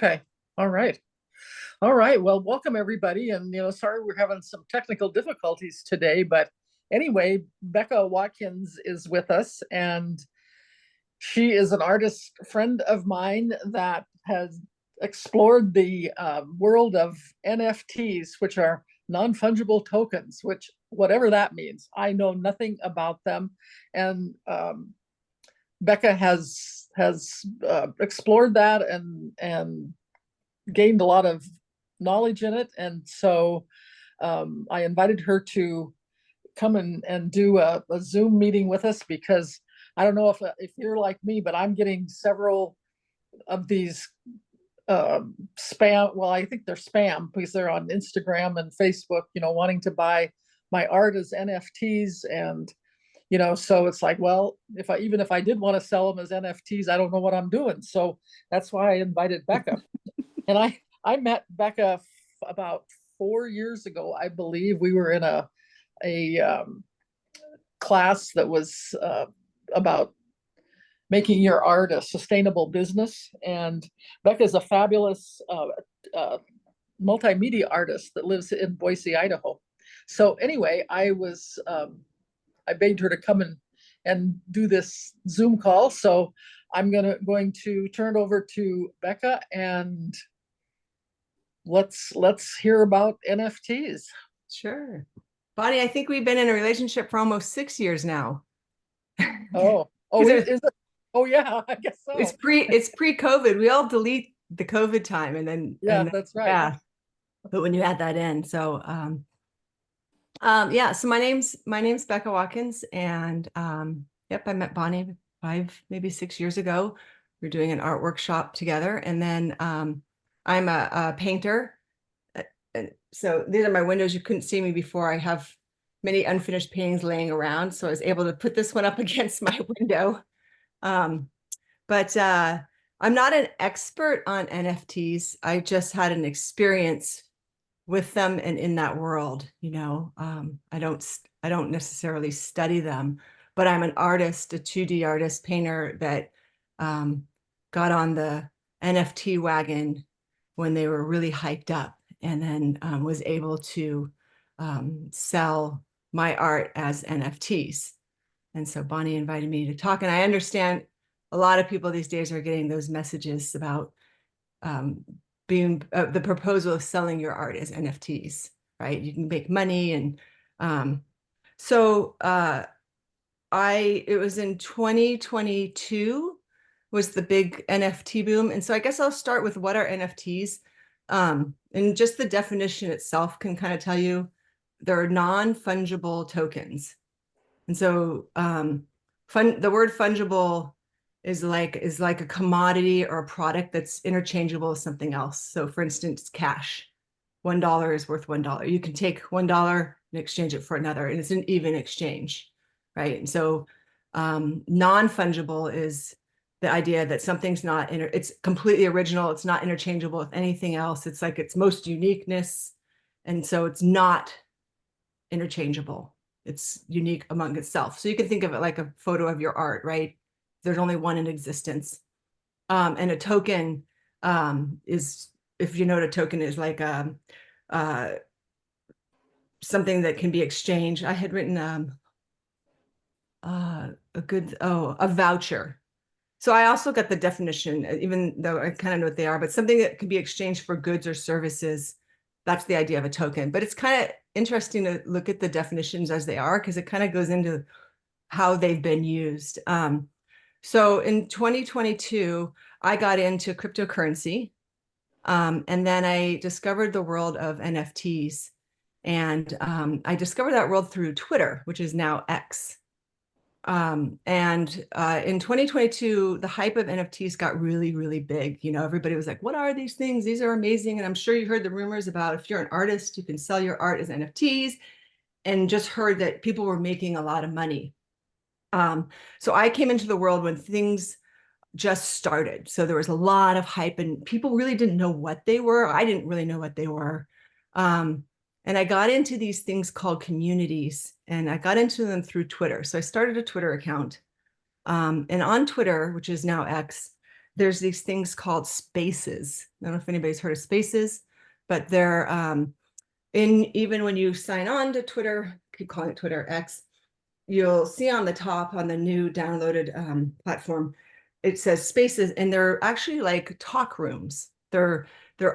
Okay. All right. All right. Well, welcome everybody. And sorry we're having some technical difficulties today, but anyway, Becka Watkins is with us, and she is an artist friend of mine that has explored the world of NFTs, which are non-fungible tokens, which whatever that means. I know nothing about them, and Becka has explored that and gained a lot of knowledge in it. And so I invited her to come and do a Zoom meeting with us, because I don't know if you're like me, but I'm getting several of these spam. Well, I think they're spam because they're on Instagram and Facebook, wanting to buy my art as NFTs. And so it's like, well, even if I did want to sell them as NFTs, I don't know what I'm doing. So that's why I invited Becka. And I met Becka about 4 years ago, I believe. We were in a class that was about making your art a sustainable business. And Becca is a fabulous multimedia artist that lives in Boise, Idaho. So anyway, I begged her to come and do this Zoom call. So I'm going to turn it over to Becka, and let's hear about NFTs. Sure. Bonnie, I think we've been in a relationship for almost 6 years now. Oh, is it? Oh yeah, I guess so. It's pre-COVID. We all delete the COVID time and then That's right. Yeah. But when you add that in, so yeah, so my name's Becka Watkins, and yep, I met Bonnie maybe 6 years ago. We were doing an art workshop together, and then I'm a painter. So these are my windows. You couldn't see me before. I have many unfinished paintings laying around, so I was able to put this one up against my window. But I'm not an expert on NFTs. I just had an experience with them and in that world. I don't necessarily study them, but I'm an artist, a 2D artist, painter that got on the NFT wagon when they were really hyped up, and then was able to sell my art as NFTs. And so Bonnie invited me to talk, and I understand a lot of people these days are getting those messages about being the proposal of selling your art as NFTs, right? You can make money. And so it was in 2022 was the big NFT boom. And so I guess I'll start with what are NFTs. And just the definition itself can kind of tell you they're non-fungible tokens. And so the word fungible is like a commodity or a product that's interchangeable with something else. So for instance, cash. $1 is worth $1. You can take $1 and exchange it for another, and it's an even exchange, right? And so non-fungible is the idea that something's it's completely original. It's not interchangeable with anything else. It's like its most uniqueness. And so it's not interchangeable. It's unique among itself. So you can think of it like a photo of your art, right? There's only one in existence. And a token is, if you know what a token is, like something that can be exchanged. I had written a voucher. So I also got the definition, even though I kind of know what they are, but something that can be exchanged for goods or services. That's the idea of a token. But it's kind of interesting to look at the definitions as they are, because it kind of goes into how they've been used. So in 2022, I got into cryptocurrency, and then I discovered the world of NFTs. And I discovered that world through Twitter, which is now X. In 2022, the hype of NFTs got really, really big. Everybody was like, what are these things? These are amazing. And I'm sure you heard the rumors about if you're an artist, you can sell your art as NFTs, and just heard that people were making a lot of money. So I came into the world when things just started. So there was a lot of hype, and people really didn't know what they were. I didn't really know what they were. And I got into these things called communities, and I got into them through Twitter. So I started a Twitter account. And on Twitter, which is now X, there's these things called spaces. I don't know if anybody's heard of spaces, but they're even when you sign on to Twitter, keep calling it Twitter X, you'll see on the top on the new downloaded platform, it says spaces, and they're actually like talk rooms. They're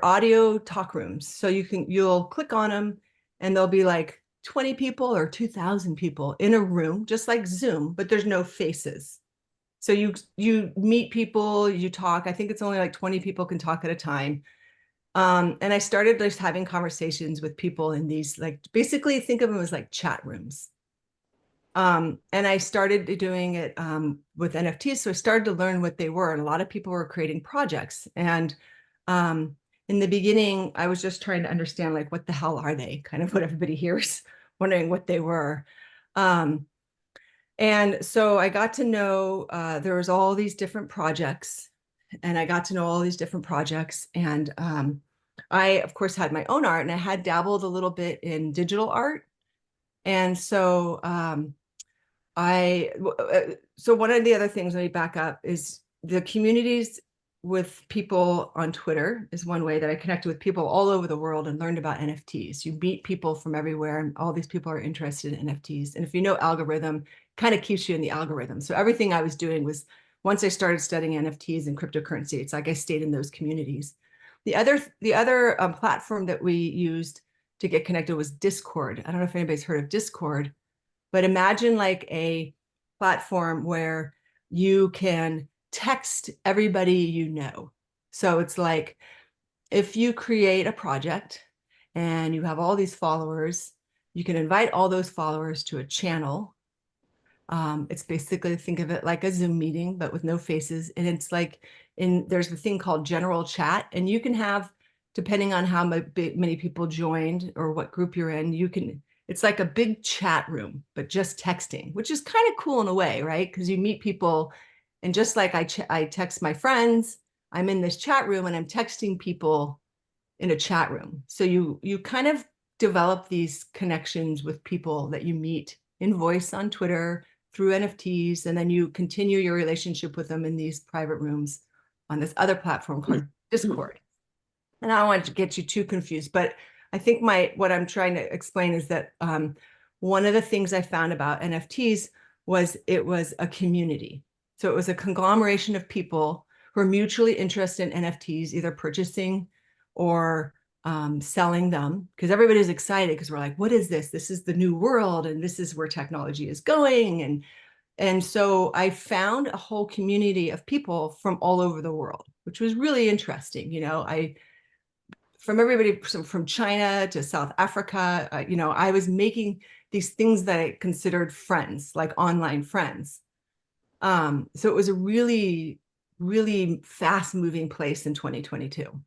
audio talk rooms. So you'll click on them and there'll be like 20 people or 2,000 people in a room, just like Zoom, but there's no faces. So you meet people, you talk. I think it's only like 20 people can talk at a time. And I started just having conversations with people in these, like, basically think of them as like chat rooms. And I started doing it with NFTs. So I started to learn what they were. And a lot of people were creating projects. And in the beginning, I was just trying to understand, like, what the hell are they? Kind of what everybody hears, wondering what they were. And so I got to know there was all these different projects, and I got to know all these different projects. And I, of course, had my own art, and I had dabbled a little bit in digital art. And so so one of the other things, let me back up, is the communities with people on Twitter is one way that I connected with people all over the world and learned about NFTs. You meet people from everywhere, and all these people are interested in NFTs. And if you know algorithm, kind of keeps you in the algorithm. So everything I was doing was, once I started studying NFTs and cryptocurrency, it's like I stayed in those communities. The other platform that we used to get connected was Discord. I don't know if anybody's heard of Discord, but imagine like a platform where you can text everybody you know. So it's like, if you create a project and you have all these followers, you can invite all those followers to a channel. It's basically, think of it like a Zoom meeting, but with no faces. And it's like, there's a thing called general chat, and you can have, depending on how many people joined or what group you're in, it's like a big chat room, but just texting, which is kind of cool in a way, right? Because you meet people, and just like I text my friends, I'm in this chat room and I'm texting people in a chat room. So you kind of develop these connections with people that you meet in voice on Twitter through NFTs, and then you continue your relationship with them in these private rooms on this other platform called Discord. And I don't want to get you too confused, but I think what I'm trying to explain is that one of the things I found about NFTs was it was a community. So it was a conglomeration of people who are mutually interested in NFTs, either purchasing or selling them, because everybody's excited because we're like, what is this? This is the new world, and this is where technology is going. And so I found a whole community of people from all over the world, which was really interesting. From everybody from China to South Africa, I was making these things that I considered friends, like online friends. So it was a really, really fast moving place in 2022.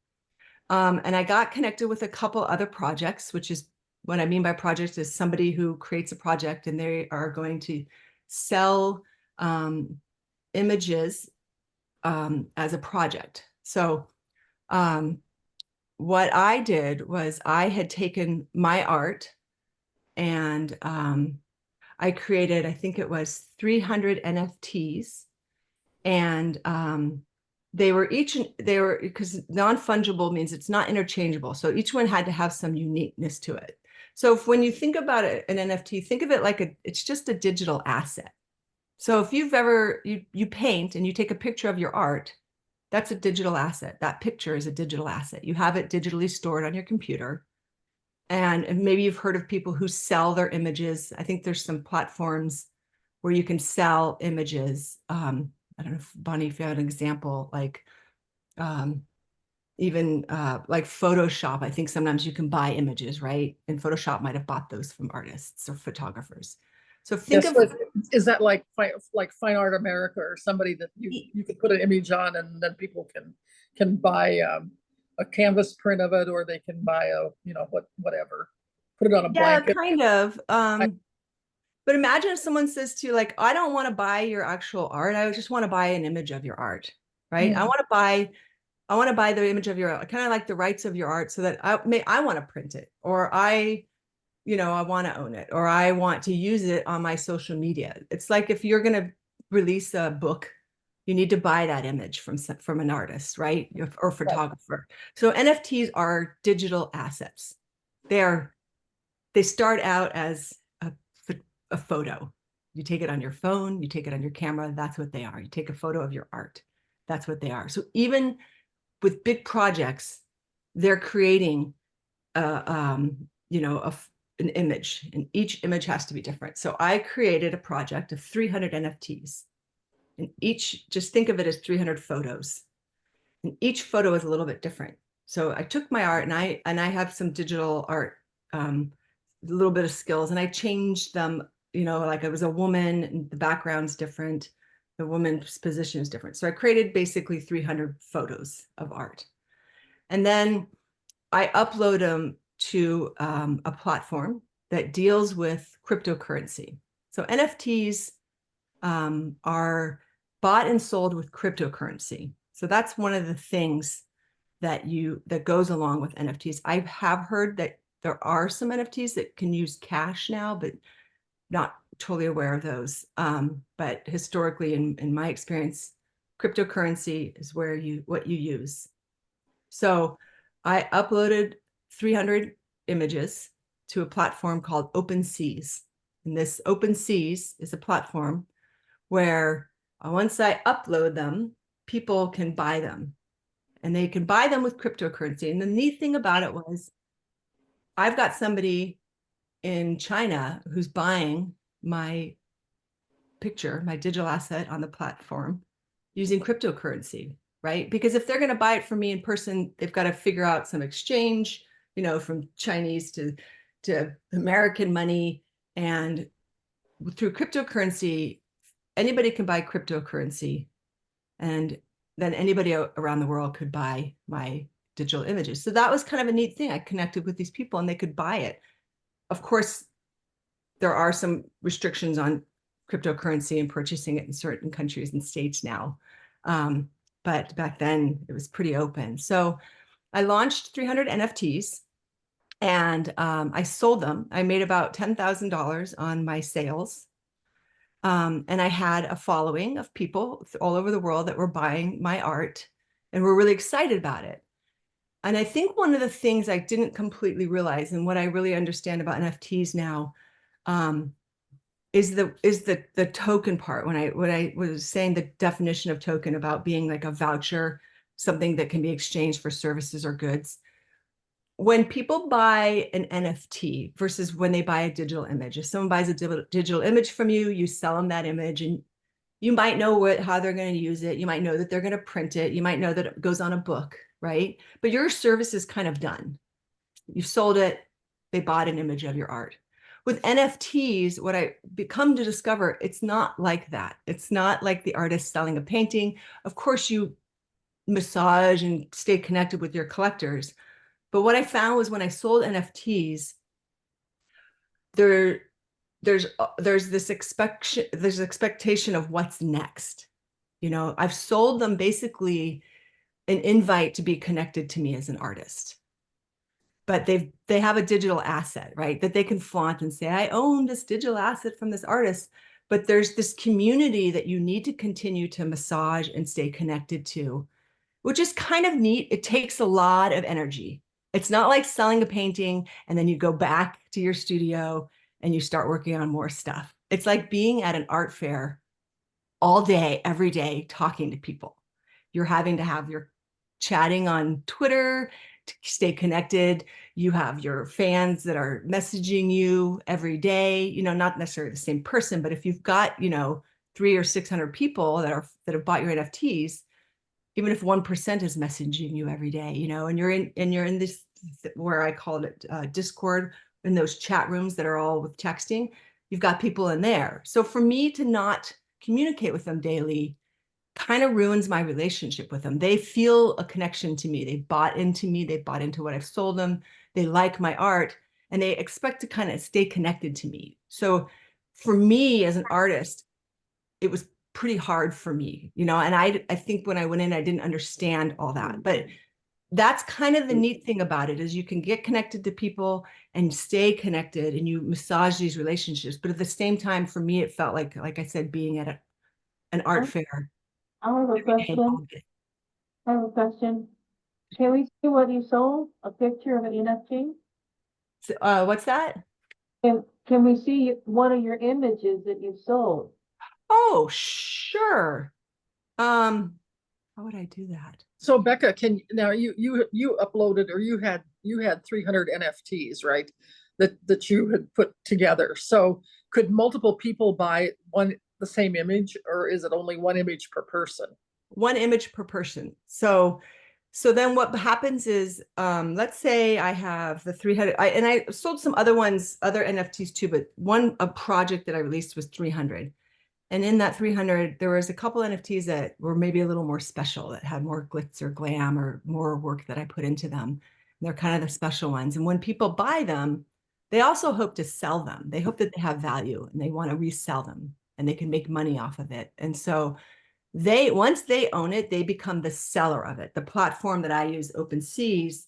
And I got connected with a couple other projects, which is what I mean by projects is somebody who creates a project and they are going to sell images as a project. So what I did was I had taken my art and I created, I think it was 300 NFTs, and because non-fungible means it's not interchangeable. So each one had to have some uniqueness to it. So when you think about it, an NFT, think of it like it's just a digital asset. So if you've ever, you paint and you take a picture of your art, that's a digital asset. That picture is a digital asset. You have it digitally stored on your computer. And maybe you've heard of people who sell their images. I think there's some platforms where you can sell images. I don't know if Bonnie, if you have an example, like even like Photoshop. I think sometimes you can buy images, right? And Photoshop might have bought those from artists or photographers. So think Yes, of, so is that like Fine Art America or somebody that you could put an image on and then people can buy a canvas print of it, or they can buy whatever, put it on a yeah, blanket. kind of. But imagine if someone says to you, like, I don't want to buy your actual art. I just want to buy an image of your art, right? Mm. I want to buy the image of your art, kind of like the rights of your art, so that I want to print it, or I want to own it, or I want to use it on my social media. It's like if you're going to release a book you need to buy that image from an artist, right? Or Right. photographer. So NFTs are digital assets. They start out as a photo. You take it on your phone, you take it on your camera, that's what they are. You take a photo of your art, that's what they are. So even with big projects, they're creating an image, and each image has to be different. So I created a project of 300 NFTs, and just think of it as 300 photos, and each photo is a little bit different. So I took my art, and I have some digital art, a little bit of skills, and I changed them. Like it was a woman, and the background's different, the woman's position is different. So I created basically 300 photos of art, and then I upload them to a platform that deals with cryptocurrency. So NFTs are bought and sold with cryptocurrency. So that's one of the things that goes along with NFTs. I have heard that there are some NFTs that can use cash now, but not totally aware of those. But historically, in my experience, cryptocurrency is what you use. So I uploaded 300 images to a platform called OpenSeas. And this OpenSeas is a platform where once I upload them, people can buy them, and they can buy them with cryptocurrency. And the neat thing about it was I've got somebody in China who's buying my picture, my digital asset on the platform using cryptocurrency, right? Because if they're going to buy it from me in person, they've got to figure out some exchange, from Chinese to American money. And through cryptocurrency, anybody can buy cryptocurrency, and then anybody around the world could buy my digital images. So that was kind of a neat thing. I connected with these people and they could buy it. Of course, there are some restrictions on cryptocurrency and purchasing it in certain countries and states now. But back then it was pretty open. So I launched 300 NFTs, and I sold them. I made about $10,000 on my sales. And I had a following of people all over the world that were buying my art and were really excited about it. And I think one of the things I didn't completely realize, and what I really understand about NFTs now, is the token part. When I was saying the definition of token about being like a voucher, something that can be exchanged for services or goods. When people buy an NFT versus when they buy a digital image, if someone buys a digital image from you, you sell them that image, and you might know how they're going to use it. You might know that they're going to print it. You might know that it goes on a book, right? But your service is kind of done. You've sold it. They bought an image of your art. With NFTs, what I become to discover, it's not like that. It's not like the artist selling a painting. Of course, you massage and stay connected with your collectors. But what I found was when I sold NFTs, there's this expectation of what's next. I've sold them basically an invite to be connected to me as an artist, but they have a digital asset, right, that they can flaunt and say, I own this digital asset from this artist. But there's this community that you need to continue to massage and stay connected to, which is kind of neat. It takes a lot of energy. It's not like selling a painting and then you go back to your studio and you start working on more stuff. It's like being at an art fair all day, every day, talking to people. You're having to have your chatting on Twitter to stay connected. You have your fans that are messaging you every day, not necessarily the same person, but if you've got, 300 or 600 people that have bought your NFTs, even if 1% is messaging you every day, and you're in this, where I call it Discord, in those chat rooms that are all with texting, you've got people in there. So for me to not communicate with them daily kind of ruins my relationship with them. They feel a connection to me. They bought into me. They bought into what I've sold them. They like my art, and they expect to kind of stay connected to me. So for me as an artist, it was pretty hard for me, and I think when I went in, I didn't understand all that. But that's kind of the neat thing about it, is you can get connected to people and stay connected, and you massage these relationships. But at the same time, for me, it felt like I said, being at an art fair I have a question. I have a question. Can we see what you sold? A picture of an NFT? What's that? Can we see one of your images that you sold? Oh, sure. How would I do that? So Becca, can now you uploaded or you had 300 NFTs, right? That you had put together. So could multiple people buy the same image, or is it only one image per person? One image per person. So then what happens is, let's say I have the 300, and I sold some other ones, other NFTs too, but a project that I released was 300. And in that 300, there was a couple NFTs that were maybe a little more special, that had more glitz or glam or more work that I put into them. And they're kind of the special ones. And when people buy them, they also hope to sell them. They hope that they have value and they want to resell them and they can make money off of it. And so once they own it, they become the seller of it. The platform that I use, OpenSeas,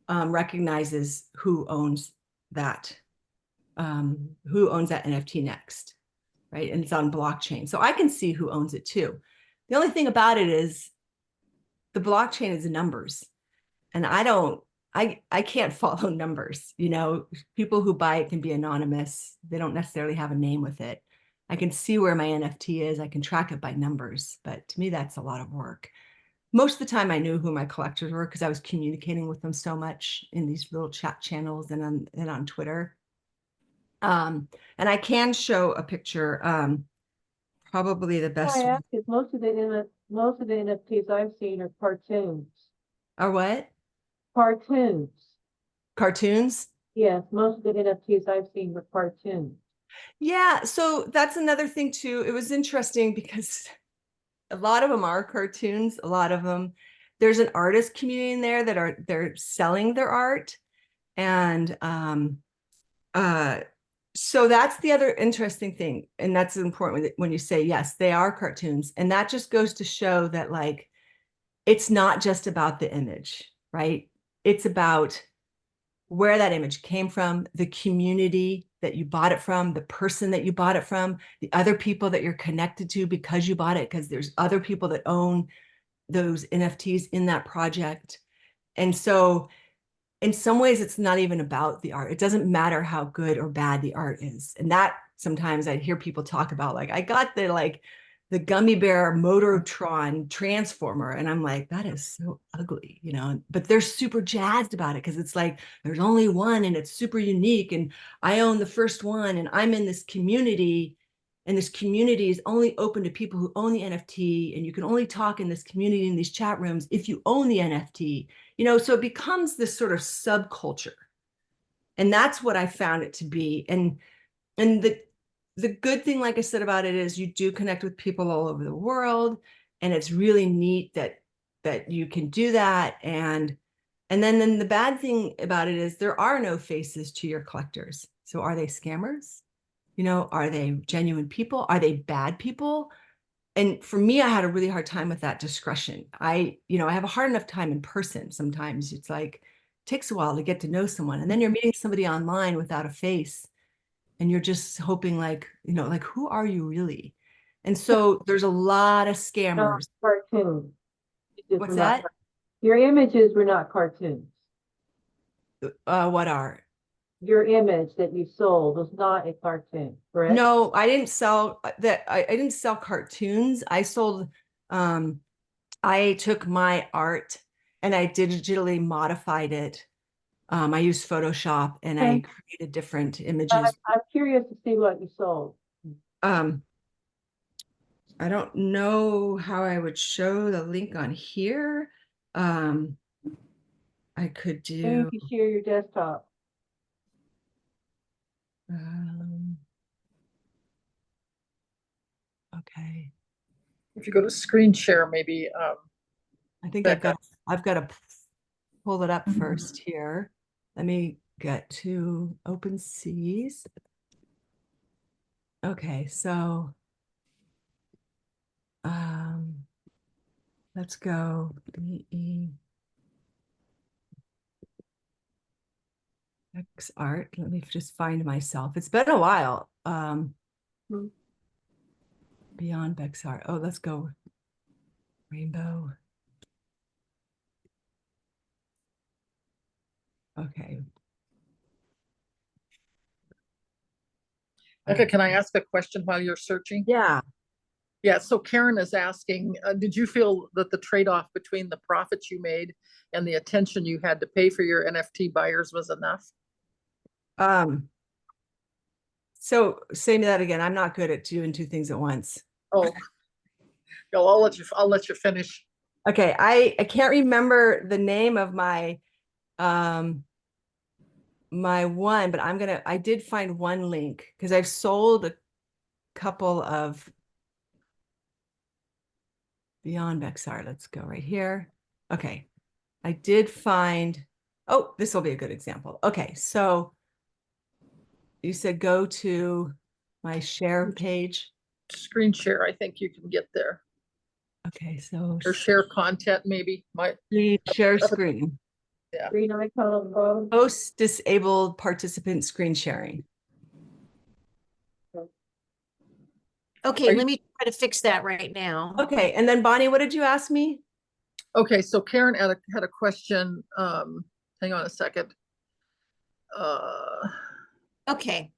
recognizes who owns that NFT next, right? And it's on blockchain. So I can see who owns it too. The only thing about it is the blockchain is numbers. And I can't follow numbers. People who buy it can be anonymous. They don't necessarily have a name with it. I can see where my NFT is. I can track it by numbers, but to me, that's a lot of work. Most of the time I knew who my collectors were because I was communicating with them so much in these little chat channels and on Twitter. And I can show a picture. Probably the best. I ask is most of the NFTs I've seen are cartoons. Are what? Cartoons. Cartoons? Yes, most of the NFTs I've seen were cartoons. Yeah, so that's another thing too. It was interesting because a lot of them are cartoons. A lot of them, there's an artist community in there they're selling their art. And so that's the other interesting thing. And that's important when you say, yes, they are cartoons. And that just goes to show that like, it's not just about the image, right? It's about where that image came from, the community that you bought it from, the person that you bought it from, the other people that you're connected to because you bought it, because there's other people that own those NFTs in that project. And so in some ways, it's not even about the art. It doesn't matter how good or bad the art is. And that sometimes I hear people talk about, like, I got the gummy bear Motortron transformer. And I'm like, that is so ugly, but they're super jazzed about it because it's like, there's only one and it's super unique. And I own the first one and I'm in this community. And this community is only open to people who own the NFT. And you can only talk in this community, in these chat rooms, if you own the NFT. So it becomes this sort of subculture. And that's what I found it to be. And the good thing, like I said about it, is you do connect with people all over the world. And it's really neat that you can do that. And then the bad thing about it is there are no faces to your collectors. So are they scammers? Are they genuine people? Are they bad people? And for me, I had a really hard time with that discretion. I have a hard enough time in person. Sometimes it's like, it takes a while to get to know someone. And then you're meeting somebody online without a face. And you're just hoping like, who are you really? And so there's a lot of scammers. Cartoons. What's that? Your images were not cartoons. What are? Your image that you sold was not a cartoon, correct? No, I didn't sell that. I didn't sell cartoons. I sold, I took my art and I digitally modified it. I used Photoshop and I created different images. I'm curious to see what you sold. I don't know how I would show the link on here. I could do. Maybe you can share your desktop. Okay. If you go to screen share, maybe. I think I've got to pull it up first here. Let me get to OpenSeas. Okay, so let's go Beck's art. Let me just find myself. It's been a while. Beyond Beck's art. Oh, let's go. Rainbow. Okay. Becca, can I ask a question while you're searching? Yeah. Yeah, so Karen is asking, did you feel that the trade-off between the profits you made and the attention you had to pay for your NFT buyers was enough? So say me that again. I'm not good at doing two things at once. Oh, no, I'll let you finish. Okay, I can't remember the name of my my one, but I did find one link because I've sold a couple of Beyond Bexar. Let's go right here. Okay, I did find, oh, this will be a good example. Okay, so you said go to my share page. Screen share, I think you can get there. Okay, so Or share content, maybe. share screen. Yeah. Green icon. Host disabled participant screen sharing. Okay, let me try to fix that right now. Okay, and then Bonnie, what did you ask me? Okay, so Karen had a question. Hang on a second. Okay,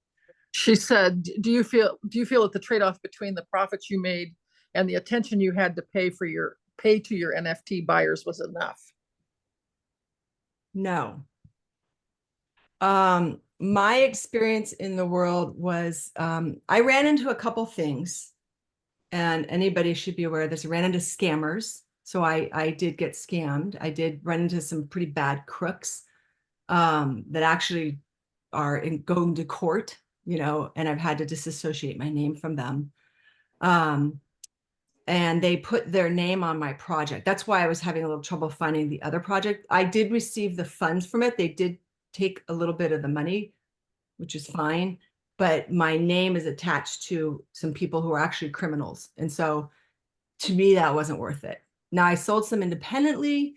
She said, do you feel that the trade-off between the profits you made and the attention you had to pay to your NFT buyers was enough? No. My experience in the world was I ran into a couple things, and anybody should be aware of this. I ran into scammers. So I did get scammed. I did run into some pretty bad crooks that actually are going to court, you know, and I've had to disassociate my name from them. And they put their name on my project. That's why I was having a little trouble finding the other project. I did receive the funds from it. They did take a little bit of the money, which is fine, but my name is attached to some people who are actually criminals. And so to me, that wasn't worth it. Now I sold some independently,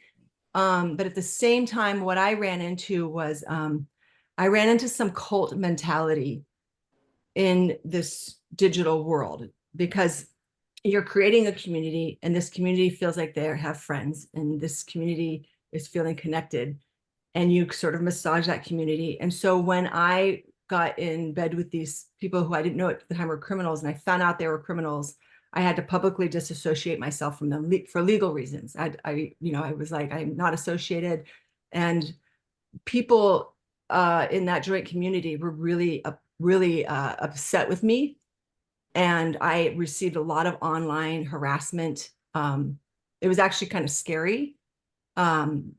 but at the same time, what I ran into was I ran into some cult mentality in this digital world because you're creating a community and this community feels like they have friends and this community is feeling connected and you sort of massage that community. And so when I got in bed with these people who I didn't know at the time were criminals and I found out they were criminals, I had to publicly disassociate myself from them for legal reasons. I was like, I'm not associated. And people in that joint community were really upset with me. And I received a lot of online harassment. It was actually kind of scary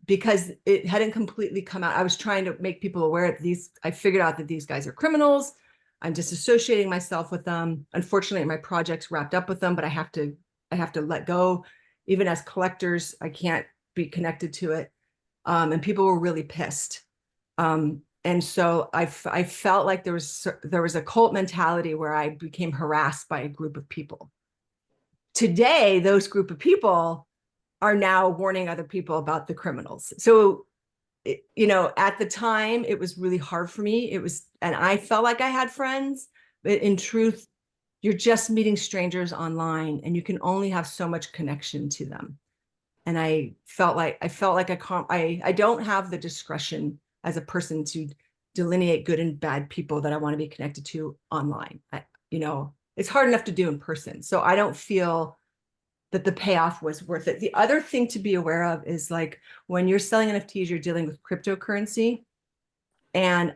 because it hadn't completely come out. I was trying to make people aware that I figured out that these guys are criminals. I'm disassociating myself with them. Unfortunately, my project's wrapped up with them, but I have to let go. Even as collectors, I can't be connected to it. And people were really pissed. And so I felt like there was a cult mentality where I became harassed by a group of people. Today, those group of people are now warning other people about the criminals. So, at the time, it was really hard for me. And I felt like I had friends, but in truth, you're just meeting strangers online and you can only have so much connection to them. And I felt like I don't have the discretion as a person to delineate good and bad people that I want to be connected to online. It's hard enough to do in person. So I don't feel that the payoff was worth it. The other thing to be aware of is like when you're selling NFTs, you're dealing with cryptocurrency. And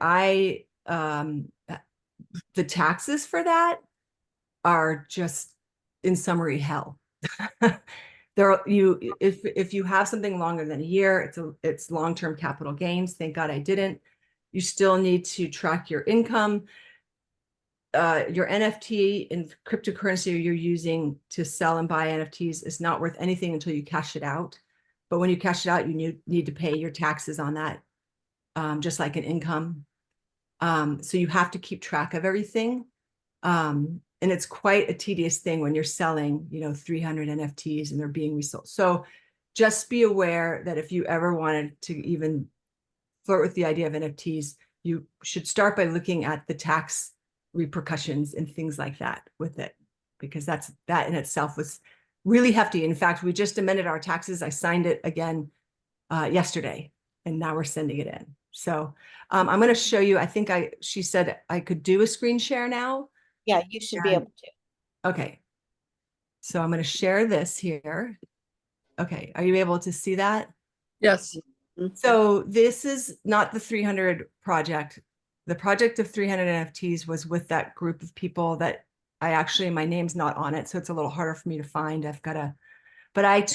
the taxes for that are just, in summary, hell. If you have something longer than a year, it's long-term capital gains. Thank God I didn't. You still need to track your income. Your NFT and cryptocurrency you're using to sell and buy NFTs is not worth anything until you cash it out. But when you cash it out, you need to pay your taxes on that, just like an income. So you have to keep track of everything. And it's quite a tedious thing when you're selling, 300 NFTs and they're being resold. So just be aware that if you ever wanted to even flirt with the idea of NFTs, you should start by looking at the tax repercussions and things like that with it, because that in itself really hefty. In fact, we just amended our taxes. I signed it again yesterday, and now we're sending it in. So I'm going to show you. I think she said I could do a screen share now. Yeah, you should be able to. Okay. So I'm going to share this here. Okay. Are you able to see that? Yes. So this is not the 300 project. The project of 300 NFTs was with that group of people that my name's not on it. So it's a little harder for me to find. But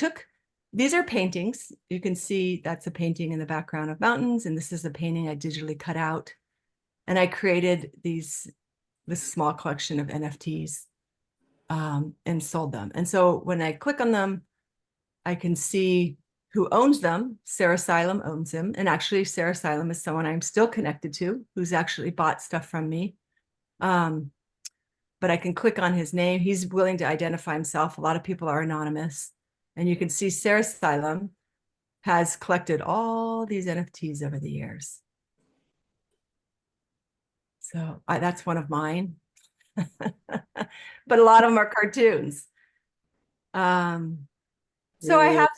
these are paintings. You can see that's a painting in the background of mountains. And this is a painting I digitally cut out. And I created this small collection of NFTs and sold them. And so when I click on them, I can see who owns them. Sarah Asylum owns them. And actually, Sarah Asylum is someone I'm still connected to, who's actually bought stuff from me. But I can click on his name. He's willing to identify himself. A lot of people are anonymous. And you can see Sarah Asylum has collected all these NFTs over the years. So that's one of mine. But a lot of them are cartoons. So I have,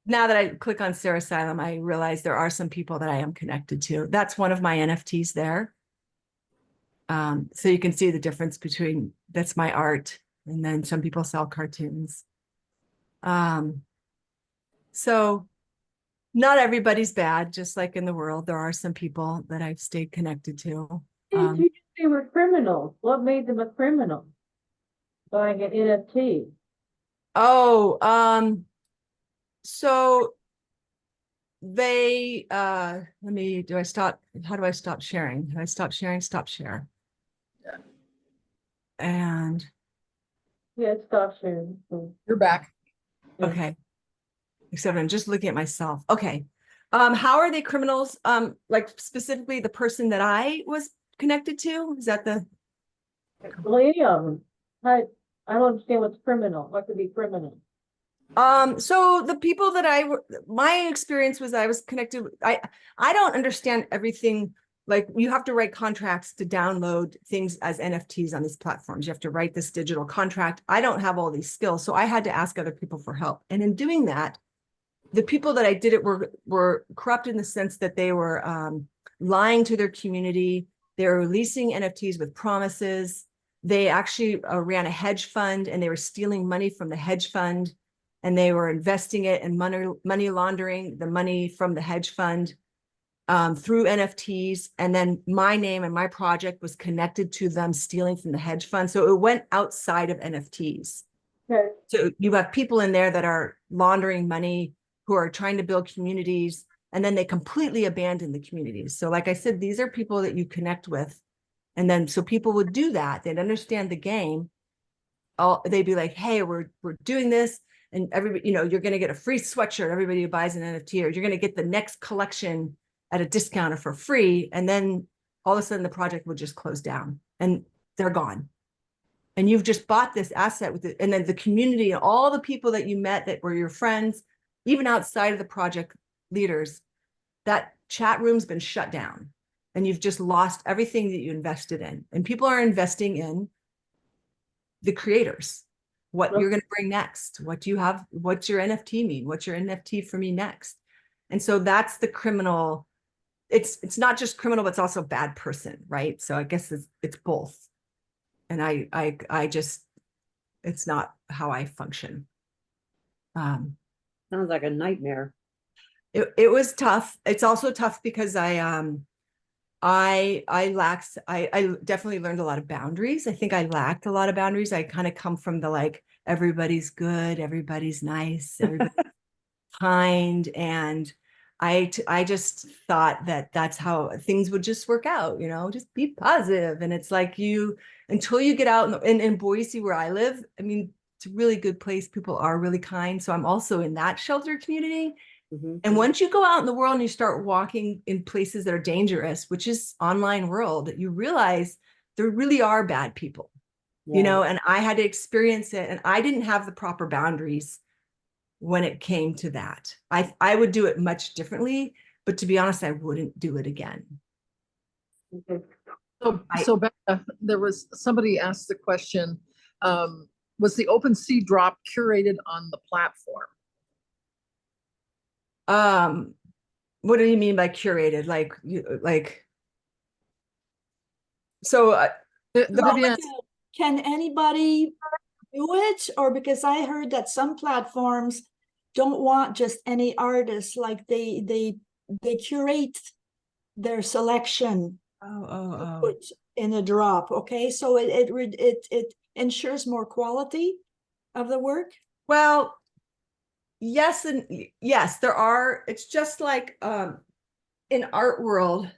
now that I click on Sarah Asylum, I realize there are some people that I am connected to. That's one of my NFTs there. So you can see the difference between, that's my art, and then some people sell cartoons. So not everybody's bad, just like in the world, there are some people that I've stayed connected to. They were criminals. What made them a criminal? Buying an NFT. So they, how do I stop sharing? Do I stop sharing? Stop share. Yeah. And Yeah, stop sharing. You're back. okay. Except I'm just looking at myself. Okay. How are they criminals? Like specifically the person that I was connected to? Is that the? Liam, I don't understand what's criminal. What could be criminal? So the people that my experience was I was connected. I don't understand everything. Like you have to write contracts to download things as NFTs on these platforms. You have to write this digital contract. I don't have all these skills. So I had to ask other people for help. And in doing that, the people that I did it were corrupt in the sense that they were lying to their community. They were releasing NFTs with promises. They actually ran a hedge fund, and they were stealing money from the hedge fund, and they were investing it and money laundering the money from the hedge fund through NFTs. And then my name and my project was connected to them stealing from the hedge fund. So it went outside of NFTs. Okay. So you have people in there that are laundering money, who are trying to build communities, and then they completely abandon the communities. So like I said, these are people that you connect with. And then so people would do that. They'd understand the game. They'd be like, hey, we're doing this. And everybody, you're going to get a free sweatshirt, everybody who buys an NFT, or you're going to get the next collection at a discount or for free. And then all of a sudden the project would just close down and they're gone. And you've just bought this asset with it. And then the community and all the people that you met that were your friends, even outside of the project leaders, that chat room's been shut down. And you've just lost everything that you invested in. And people are investing in the creators. What you're going to bring next? What do you have? What's your NFT mean? What's your NFT for me next? And so that's the criminal. It's not just criminal, but it's also bad person, right? So I guess it's both. And I just, it's not how I function. Sounds like a nightmare. It was tough. It's also tough because I definitely learned a lot of boundaries. I think I lacked a lot of boundaries. I kind of come from the like, everybody's good, everybody's nice, everybody's kind. And I just thought that that's how things would just work out, just be positive. And it's like until you get out in Boise where I live, I mean, it's a really good place. People are really kind. So I'm also in that shelter community. Mm-hmm. And once you go out in the world and you start walking in places that are dangerous, which is online world, you realize there really are bad people, and I had to experience it, and I didn't have the proper boundaries when it came to that. I would do it much differently, but to be honest, I wouldn't do it again. So Becca, there was somebody asked the question, Was the OpenSea drop curated on the platform? What do you mean by curated? Like so Well, Vivian, can anybody do it? Or because I heard that some platforms don't want just any artist, like they curate their selection to put in a drop. Okay, so it ensures more quality of the work. Well, yes and yes, there are. It's just like in art world,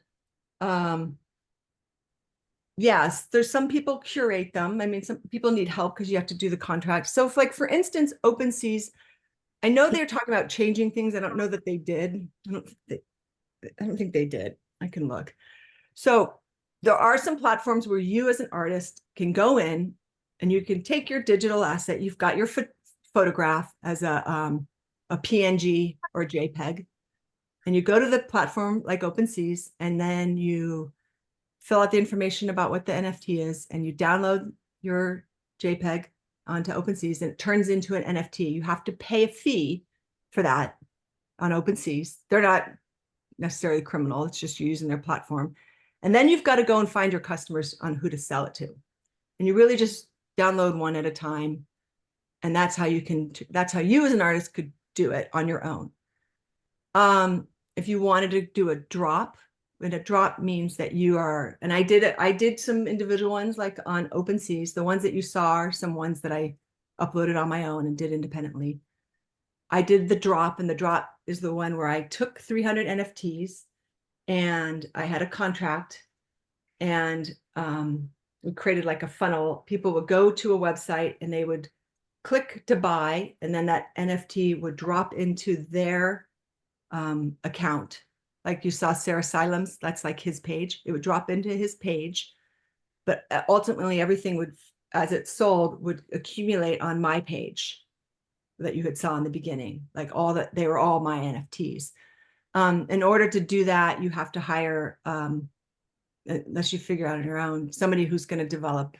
yes, there's some people curate them. I mean, some people need help because you have to do the contract. So if, like, for instance, OpenSeas, I know they're talking about changing things. I don't know that they did. I don't think they did. I can look. So there are some platforms where you as an artist can go in and you can take your digital asset. You've got your photograph as a PNG or a JPEG, and you go to the platform like OpenSeas, and then you fill out the information about what the NFT is, and you download your JPEG onto OpenSeas, and it turns into an NFT. You have to pay a fee for that on OpenSeas. They're not necessarily criminal. It's just using their platform. And then you've got to go and find your customers on who to sell it to. And you really just download one at a time. And that's how you as an artist could do it on your own. If you wanted to do a drop, and a drop means that you are, and I did some individual ones like on OpenSeas. The ones that you saw are some ones that I uploaded on my own and did independently. I did the drop, and the drop is the one where I took 300 NFTs and I had a contract, and we created like a funnel. People would go to a website and they would click to buy, and then that NFT would drop into their account. Like you saw Sarah Silem's, that's like his page. It would drop into his page, but ultimately everything would, as it sold, would accumulate on my page that you had saw in the beginning. Like all that, they were all my NFTs. In order to do that, you have to hire, unless you figure out on your own, somebody who's going to develop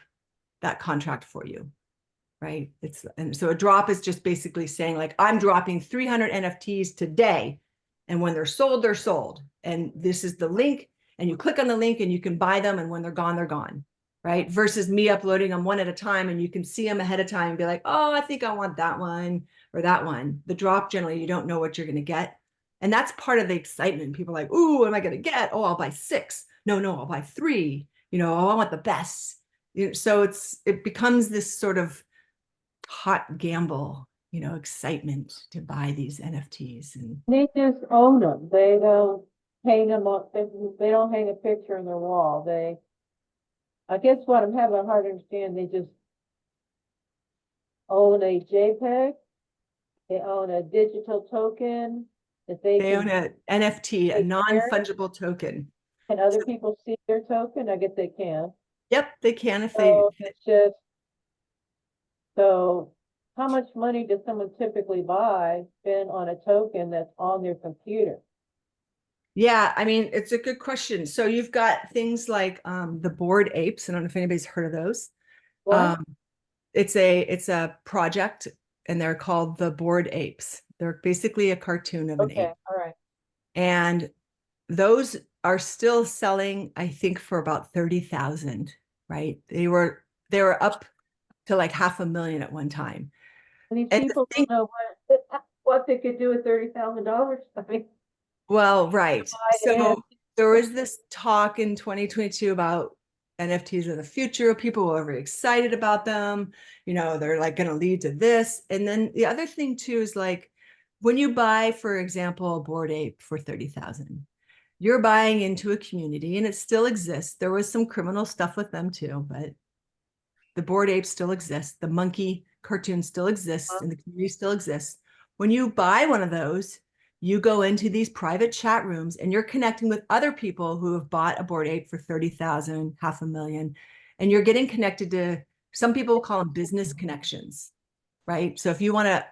that contract for you, right? And so a drop is just basically saying, like, I'm dropping 300 NFTs today, and when they're sold, they're sold. And this is the link, and you click on the link and you can buy them, and when they're gone, right? Versus me uploading them one at a time, and you can see them ahead of time and be like, oh, I think I want that one or that one. The drop, generally, you don't know what you're going to get. And that's part of the excitement. People are like, ooh, what am I going to get? Oh, I'll buy 6. No, I'll buy 3. Oh, I want the best. So it becomes this sort of hot gamble, excitement to buy these NFTs. And They just own them. They don't hang them up. They don't hang a picture on their wall. I guess what I'm having a hard to understand, they just own a JPEG. They own a digital token that they own an NFT, a non-fungible token. Can other people see their token? I guess they can. Yep, they can if So it's just, so how much money does someone typically spend on a token that's on their computer? Yeah, I mean, it's a good question. So you've got things like the Bored Apes. I don't know if anybody's heard of those. What? It's a project, and they're called the Bored Apes. They're basically a cartoon of an ape. Okay, all right. And those are still selling, I think, for about 30,000, right? They were up to like 500,000 at one time. And these people don't know what they could do with $30,000. I mean, well, right. buy an So there was this talk in 2022 about NFTs in the future. People were very excited about them. They're like going to lead to this. And then the other thing too is, like, when you buy, for example, a Bored Ape for 30,000, you're buying into a community, and it still exists. There was some criminal stuff with them too, but the Bored Ape still exists. The monkey cartoon still exists, and the community still exists. When you buy one of those, you go into these private chat rooms, and you're connecting with other people who have bought a Bored Ape for 30,000, 500,000, and you're getting connected to, some people call them business connections, right? So if you want to,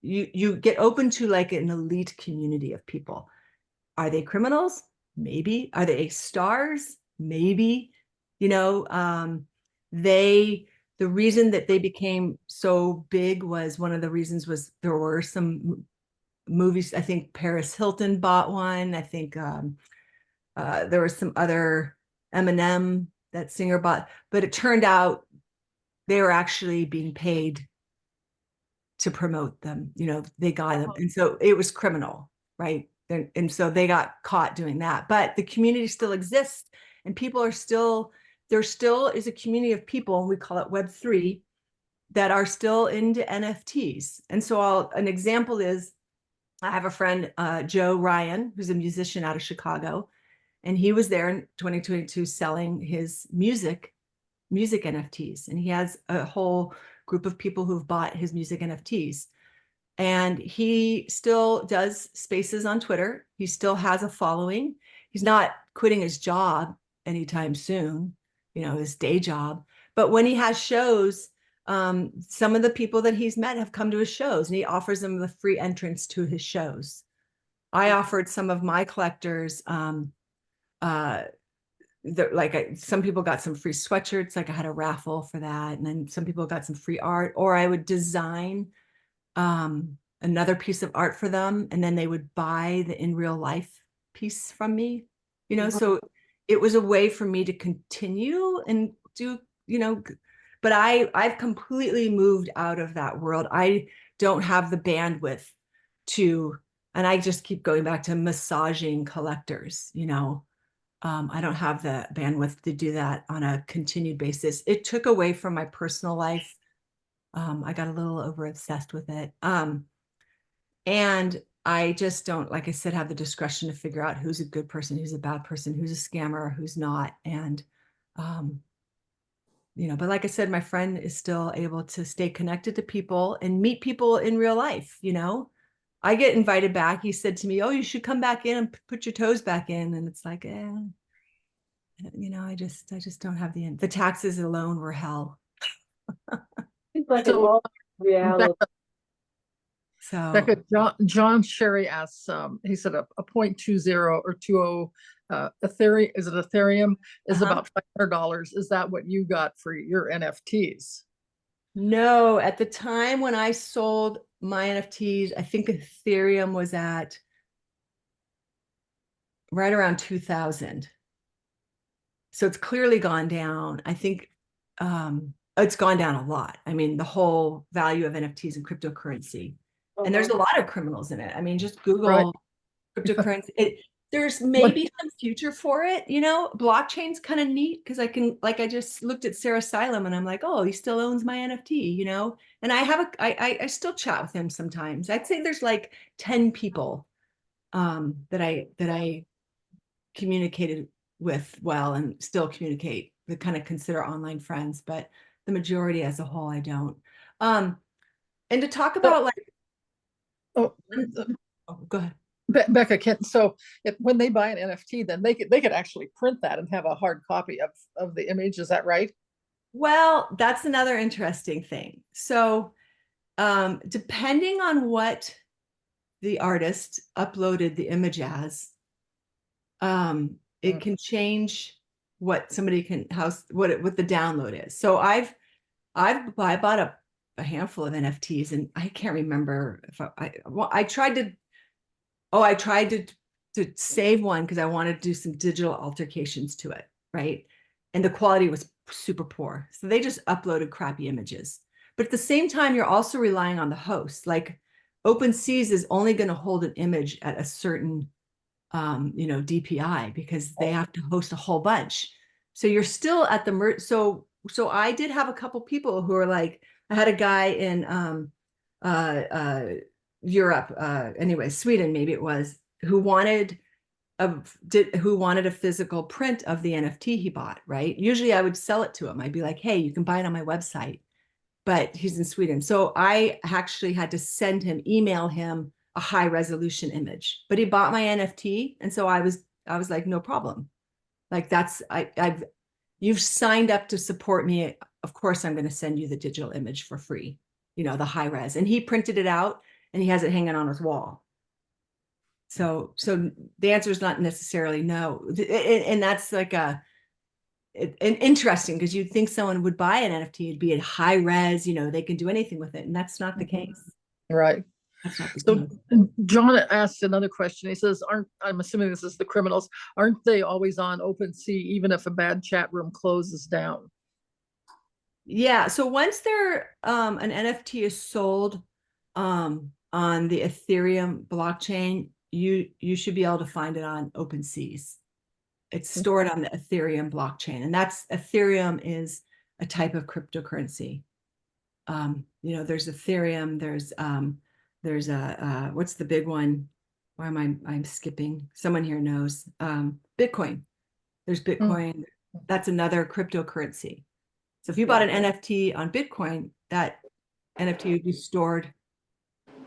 you get open to like an elite community of people. Are they criminals? Maybe. Are they stars? Maybe. They the reason that they became so big was, one of the reasons was there were some movies. I think Paris Hilton bought one. I think there was some other, Eminem, that singer, bought, but it turned out they were actually being paid to promote them. You know, they got them. And so it was criminal, right? And so they got caught doing that. But the community still exists, and people are still, there still is a community of people, and we call it Web3, that are still into NFTs. And so an example is, I have a friend, Joe Ryan, who's a musician out of Chicago, and he was there in 2022 selling his music NFTs. And he has a whole group of people who've bought his music NFTs. And he still does spaces on Twitter. He still has a following. He's not quitting his job anytime soon, you know, his day job. But when he has shows, some of the people that he's met have come to his shows, and he offers them the free entrance to his shows. I offered some of my collectors, some people got some free sweatshirts, like I had a raffle for that. And then some people got some free art, or I would design another piece of art for them, and then they would buy the in real life piece from me, you know. So it was a way for me to continue and do, you know, but I've completely moved out of that world. I don't have the bandwidth to, and I just keep going back to massaging collectors, you know. I don't have the bandwidth to do that on a continued basis. It took away from my personal life. I got a little over obsessed with it. And I just don't, like I said, have the discretion to figure out who's a good person, who's a bad person, who's a scammer, who's not. And, you know, but like I said, my friend is still able to stay connected to people and meet people in real life, you know. I get invited back. He said to me, "Oh, you should come back in and put your toes back in." And it's like, you know, I just don't have the taxes alone were hell. It's like So, an all reality. So Becca, John Sherry asks, he said a 0.20 or 20 Ethereum, is it Ethereum, is about $500. Is that what you got for your NFTs? no, at the time when I sold my NFTs, I think Ethereum was at right around 2000. So it's clearly gone down. I think it's gone down a lot. I mean, the whole value of NFTs and cryptocurrency. And there's a lot of criminals in it. I mean, just Google cryptocurrency. There's maybe some future for it, you know. Blockchain's kind of neat because I can, like, I just looked at Sarah Asylum and I'm like, oh, he still owns my NFT, you know. And I still chat with him sometimes. I'd say there's like 10 people that I communicated with well and still communicate, that kind of consider online friends, but the majority as a whole I don't. And to talk about Oh, go ahead. Becca, when they buy an NFT, then they could actually print that and have a hard copy of the image. Is that right? Well, that's another interesting thing. So depending on what the artist uploaded the image as, it can change what somebody can, what the download is. So I bought a handful of NFTs, and I can't remember if I tried to save one because I wanted to do some digital altercations to it, right? And the quality was super poor. So they just uploaded crappy images. But at the same time, you're also relying on the host. Like OpenSeas is only going to hold an image at a certain you know, DPI, because they have to host a whole bunch. So you're still at the so I did have a couple people who are like, I had a guy in Europe, anyway, Sweden maybe it was, who wanted a physical print of the NFT he bought, right? Usually I would sell it to him. I'd be like, hey, you can buy it on my website, but he's in Sweden. So I actually had to email him a high resolution image, but he bought my NFT. And so I was like, no problem. Like you've signed up to support me. Of course, I'm going to send you the digital image for free, you know, the high res. And he printed it out and he has it hanging on his wall. So the answer is not necessarily no. And that's like and interesting because you'd think someone would buy an NFT, it'd be in high res, you know, they can do anything with it. And that's not the case. Right. That's not the So case. John asked another question. He says, I'm assuming this is the criminals, aren't they always on OpenSea even if a bad chat room closes down? Yeah. So once an NFT is sold on the Ethereum blockchain, you should be able to find it on OpenSeas. It's stored on the Ethereum blockchain, and that's Ethereum is a type of cryptocurrency. You know, there's Ethereum, there's a what's the big one? Why am I'm skipping? Someone here knows. Bitcoin. There's Bitcoin. That's another cryptocurrency. So if you bought an NFT on Bitcoin, that NFT would be stored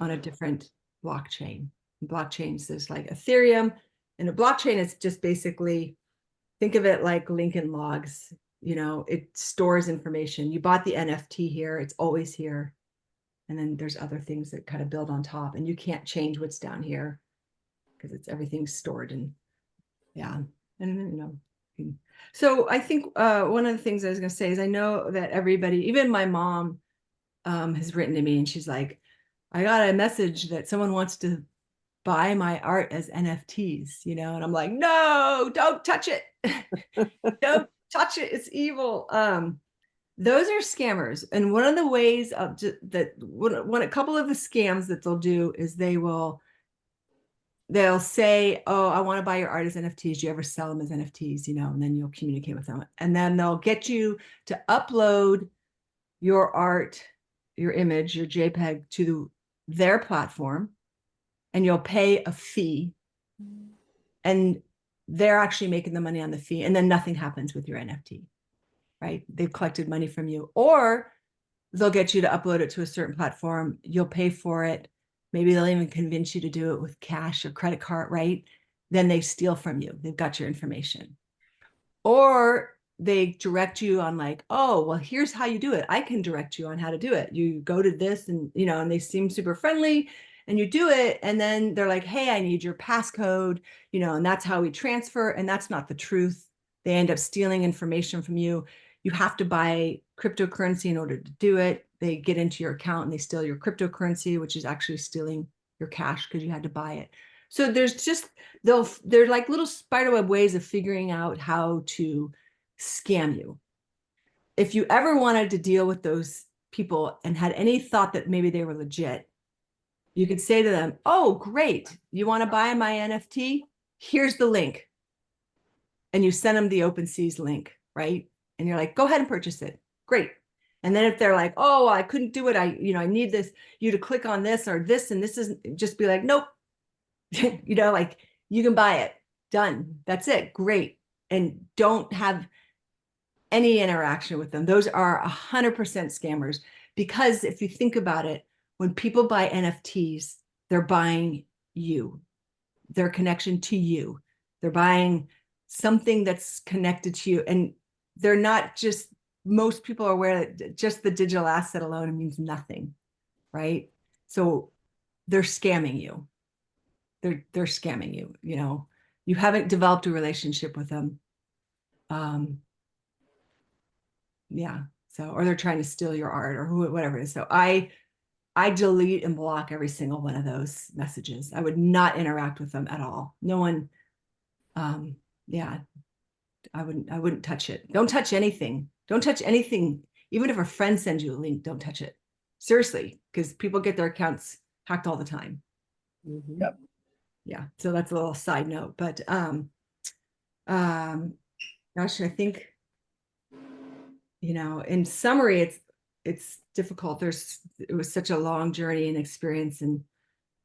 on a different blockchain. Blockchains, there's like Ethereum, and a blockchain is just basically, think of it like Lincoln Logs. You know, it stores information. You bought the NFT here, it's always here. And then there's other things that kind of build on top, and you can't change what's down here because everything's stored. And yeah, and you know, so I think one of the things I was going to say is I know that everybody, even my mom, has written to me and she's like, I got a message that someone wants to buy my art as NFTs, you know, and I'm like, no, don't touch it. Don't touch it. It's evil. Those are scammers. And one of the ways of a couple of the scams that they'll do is they'll say, oh, I want to buy your art as NFTs. Do you ever sell them as NFTs? You know, and then you'll communicate with them. And then they'll get you to upload your art, your image, your JPEG to their platform, and you'll pay a fee. And they're actually making the money on the fee. And then nothing happens with your NFT, right? They've collected money from you. Or they'll get you to upload it to a certain platform. You'll pay for it. Maybe they'll even convince you to do it with cash or credit card, right? Then they steal from you. They've got your information. Or they direct you on like, oh, well, here's how you do it. I can direct you on how to do it. You go to this and, you know, and they seem super friendly and you do it. And then they're like, hey, I need your passcode, you know, and that's how we transfer. And that's not the truth. They end up stealing information from you. You have to buy cryptocurrency in order to do it. They get into your account and they steal your cryptocurrency, which is actually stealing your cash because you had to buy it. So there's just, they're like little spiderweb ways of figuring out how to scam you. If you ever wanted to deal with those people and had any thought that maybe they were legit, you could say to them, oh, great. You want to buy my NFT? Here's the link. And you send them the OpenSeas link, right? And you're like, go ahead and purchase it. Great. And then if they're like, oh, I couldn't do it. I need this, you to click on this or this, and this isn't, just be like, nope. You know, like you can buy it. Done. That's it. Great. And don't have any interaction with them. Those are 100% scammers, because if you think about it, when people buy NFTs, they're buying you, their connection to you. They're buying something that's connected to you. And they're not just, most people are aware that just the digital asset alone means nothing, right? So they're scamming you. They're scamming you, you know, you haven't developed a relationship with them. Yeah. So, or they're trying to steal your art or whatever it is. So I delete and block every single one of those messages. I would not interact with them at all. No one, yeah, I wouldn't touch it. Don't touch anything. Don't touch anything. Even if a friend sends you a link, don't touch it. Seriously, because people get their accounts hacked all the time. Yep. Yeah, so that's a little side note, but gosh, I think, you know, in summary, it's difficult. It was such a long journey and experience, and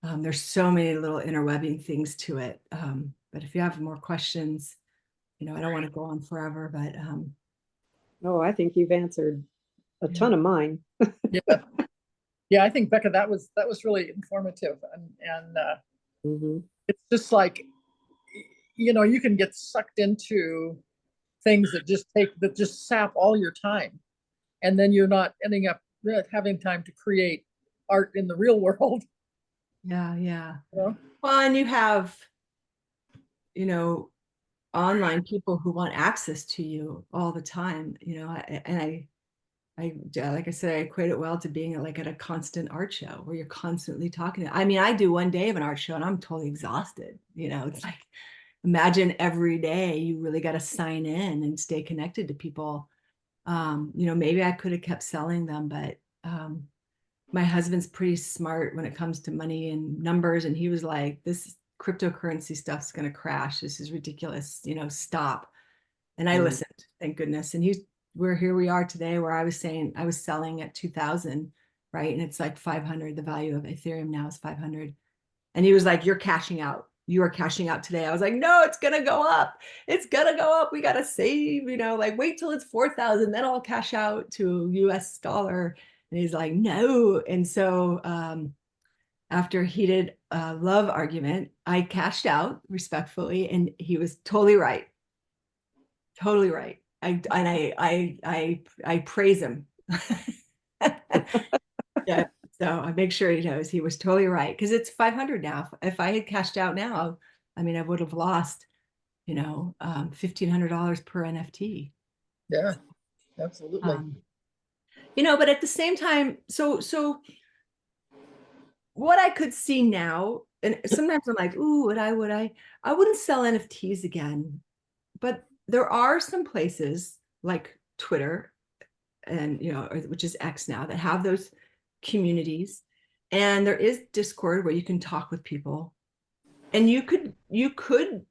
there's so many little interwebbing things to it. But if you have more questions, you know, I don't want to go on forever, but Oh, I think you've answered a ton of mine. Yeah. Yeah, I think Becca, that was really informative, and it's just like, you know, you can get sucked into things that just sap all your time, and then you're not ending up having time to create art in the real world. yeah. You know? Well, and you have, you know, online people who want access to you all the time, you know, like I said, I equate it well to being like at a constant art show where you're constantly talking. I mean, I do one day of an art show and I'm totally exhausted. You know, it's like, imagine every day you really got to sign in and stay connected to people. You know, maybe I could have kept selling them, but my husband's pretty smart when it comes to money and numbers. And he was like, this cryptocurrency stuff's going to crash. This is ridiculous. You know, stop. And I listened, thank goodness. And here we are today where I was saying I was selling at 2000, right? And it's like 500. The value of Ethereum now is 500. And he was like, you're cashing out. You are cashing out today. I was like, no, it's going to go up. It's going to go up. We got to save, you know, like wait till it's 4,000, then I'll cash out to US dollar. And he's like, no. And so after a heated love argument, I cashed out respectfully, and he was totally right. Totally right. I praise him. Yeah. So I make sure he knows he was totally right, because it's 500 now. If I had cashed out now, I mean, I would have lost, you know, $1,500 per NFT. Yeah, absolutely. You know, but at the same time, so what I could see now, and sometimes I'm like, ooh, would I wouldn't sell NFTs again. But there are some places like Twitter and, you know, which is X now, that have those communities. And there is Discord where you can talk with people. And you could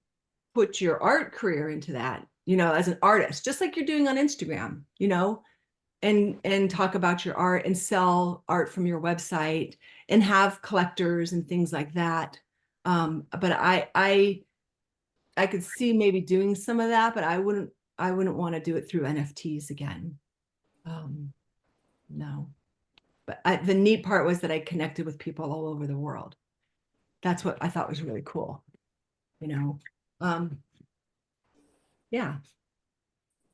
put your art career into that, you know, as an artist, just like you're doing on Instagram, you know, and talk about your art and sell art from your website and have collectors and things like that. But I could see maybe doing some of that, but I wouldn't want to do it through NFTs again. No. But the neat part was that I connected with people all over the world. That's what I thought was really cool, you know. Yeah.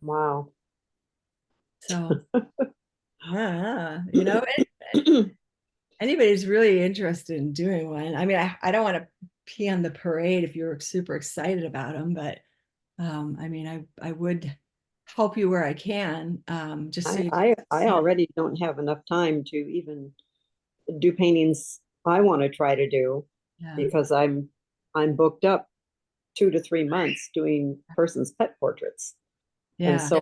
Wow. So you know, anybody's really interested in doing one. I mean, I don't want to pee on the parade if you're super excited about them, but I mean, I would help you where I can. Just so I already don't have enough time to even do paintings I want to try to do, yeah. because I'm booked up 2 to 3 months doing person's pet portraits. And Yeah. so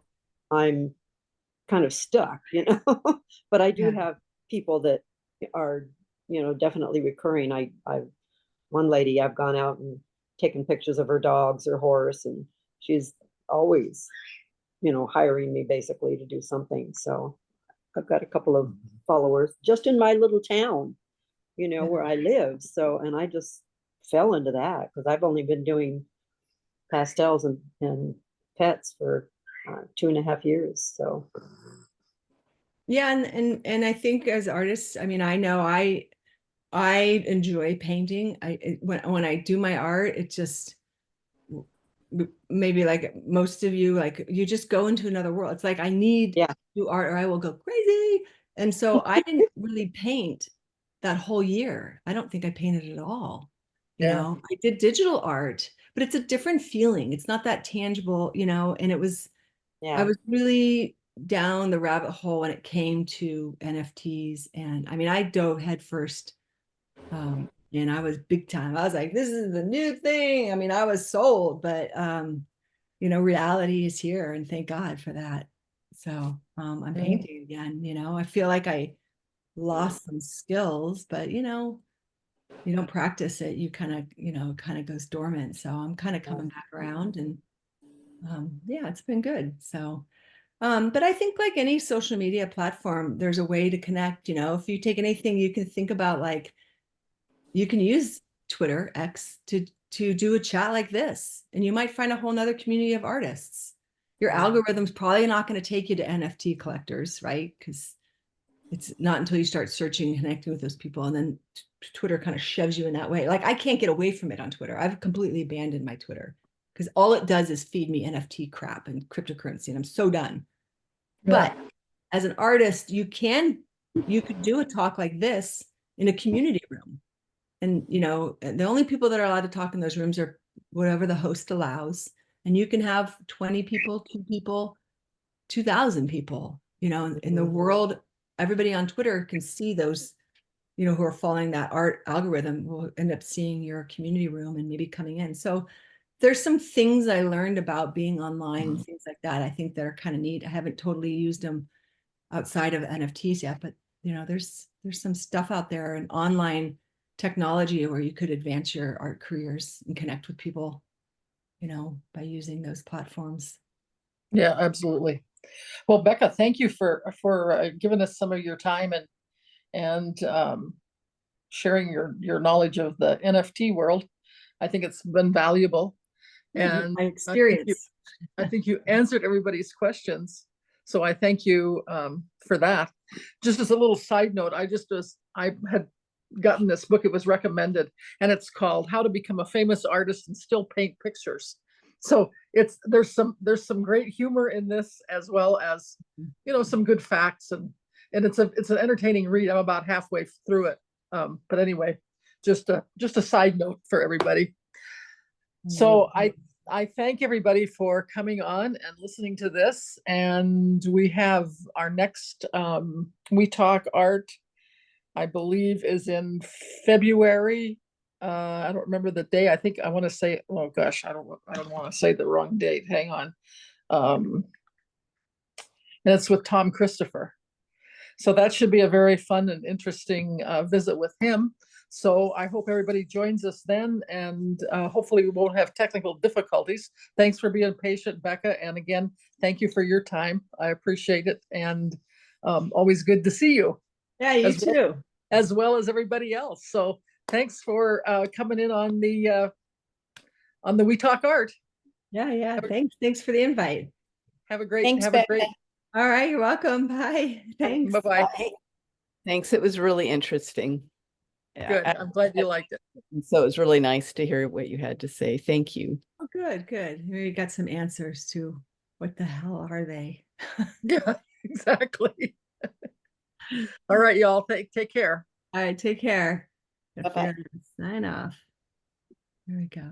I'm kind of stuck, you know. But I do Yeah. have people that are, you know, definitely recurring. I've one lady, I've gone out and taken pictures of her dogs or horse, and she's always, you know, hiring me basically to do something. So I've got a couple of followers just in my little town, you know, where I live. So, and I just fell into that because I've only been doing pastels and pets for 2.5 years. So Yeah, and I think as artists, I mean, I know I enjoy painting. When I do my art, it just, maybe like most of you, like you just go into another world. It's like I need to do art or I will go crazy. And so I didn't really paint that whole year. I don't think I painted at all. You know, I did digital art, but it's a different feeling. It's not that tangible, you know, and I was really down the rabbit hole when it came to NFTs. And I mean, I dove headfirst, and I was big time. I was like, this is the new thing. I mean, I was sold, but you know, reality is here, and thank God for that. So I'm painting again. You know, I feel like I lost some skills, but you know, you don't practice it, you kind of, you know, kind of goes dormant. So I'm kind of coming back around, and yeah, it's been good. So but I think like any social media platform, there's a way to connect. You know, if you take anything, you can think about like, you can use Twitter X to do a chat like this, and you might find a whole nother community of artists. Your algorithm's probably not going to take you to NFT collectors, right? Because it's not until you start searching and connecting with those people, and then Twitter kind of shoves you in that way. Like I can't get away from it on Twitter. I've completely abandoned my Twitter because all it does is feed me NFT crap and cryptocurrency, and I'm so done. But as an artist, you could do a talk like this in a community room. And, you know, the only people that are allowed to talk in those rooms are whatever the host allows. and you can have 20 people, 2 people, 2,000 people, in the world. Everybody on Twitter can see those, who are following that art algorithm will end up seeing your community room and maybe coming in. So there's some things I learned about being online and things like that. I think that are kind of neat. I haven't totally used them outside of NFTs yet, but there's some stuff out there in online technology where you could advance your art careers and connect with people, by using those platforms. Yeah, absolutely. Well, Becca, thank you for giving us some of your time and sharing your knowledge of the NFT world. I think it's been valuable, and My experience. I think you answered everybody's questions. So I thank you for that. Just as a little side note, I had gotten this book. It was recommended, and it's called How to Become a Famous Artist and Still Paint Pictures. So there's some great humor in this, as well as some good facts, and it's an entertaining read. I'm about halfway through it. But anyway, just a side note for everybody. So I thank everybody for coming on and listening to this. And we have our next We Talk Art, I believe, is in February. I don't remember the day. I think I want to say, oh gosh, I don't want to say the wrong date. Hang on. And it's with Tom Christopher. So that should be a very fun and interesting visit with him. So I hope everybody joins us then, and hopefully we won't have technical difficulties. Thanks for being patient, Becca. And again, thank you for your time. I appreciate it. And always good to see you. Yeah, you too. As well as everybody else. So thanks for coming in on the We Talk Art. Yeah. Thanks for the invite. Have a great, Thanks, have a Becca. great. All right, you're welcome. Bye. Thanks. Bye-bye. Thanks. It was really interesting. Good. I'm glad you liked it. And so it was really nice to hear what you had to say. Thank you. Oh, good. We got some answers to what the hell are they? Yeah, exactly. All right, y'all. Take care. All right, take care. Bye-bye. Sign off. There we go.